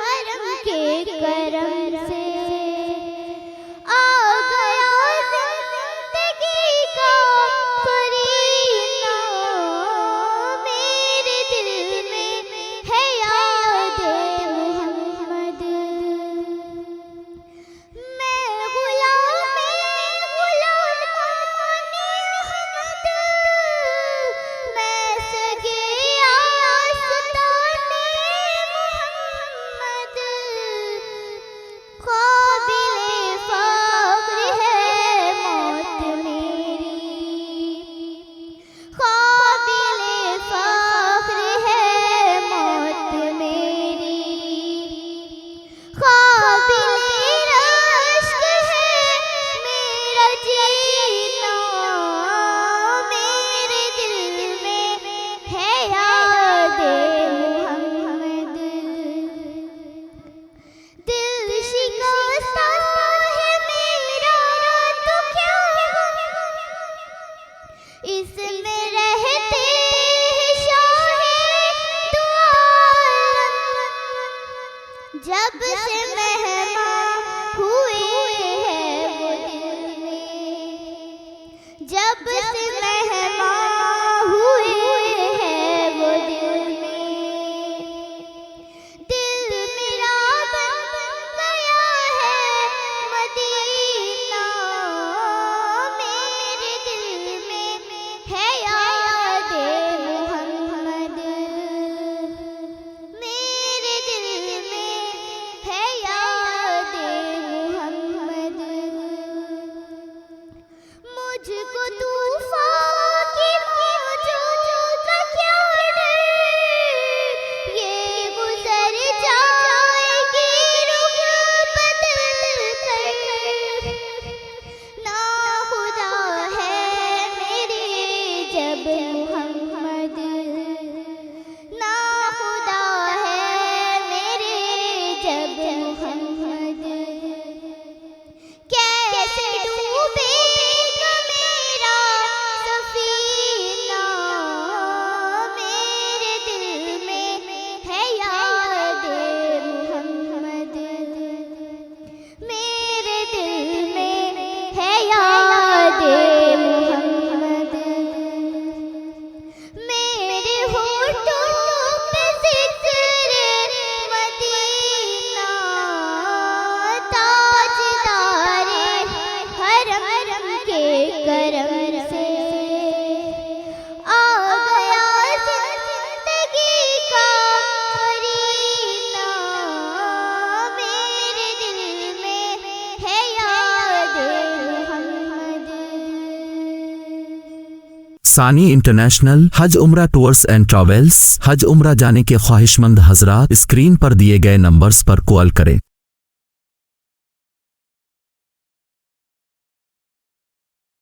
हरम के करम से आ गया जिंदगी का करीना। मेरे दिल में है याद मोहम्मद। मैं गुलाम अहमद, मैं सगे आस्ताने मोहम्मद। काबिले फख्र है मौत मेरी, काबिले फख्र है मौत मेरी। काबिले रश्क है मेरा जीना। मेरे दिल में है याद मोहम्मद। दिल शिकस्ता है मेरा तो क्या, इसमें रहते हैं शाहे दो आलम। जब से मेहमान हुए हैं वो दिल में, जब से मेहमान हुए हैं वो दिल में। दिल मेरा बन गया है मदीना। मेरे दिल में है याद मोहम्मद। मेरे दिल में है याद मोहम्मद। मुझको तूफान की मौजों का क्या डर, ये गुजर जाएगी रुख बदल कर। ना खुदा है मेरे जब मोहम्मद, ना खुदा है मेरे जब मोहम्मद। कैसे डूबेगा मेरा सफीना। मेरे दिल में है याद मोहम्मद। मेरे दिल में है याद मोहम्मद। मेरे होठों पे जिक्र मदीना। ताजदारे हरम के करम से आ गया जिंदगी का करीना। मेरे दिल में है याद मोहम्मद। सानी इंटरनेशनल हज उम्रा टूर्स एंड ट्रैवल्स। हज उम्रा जाने के ख्वाहिशमंद हजरात स्क्रीन पर दिए गए नंबर्स पर कॉल करें।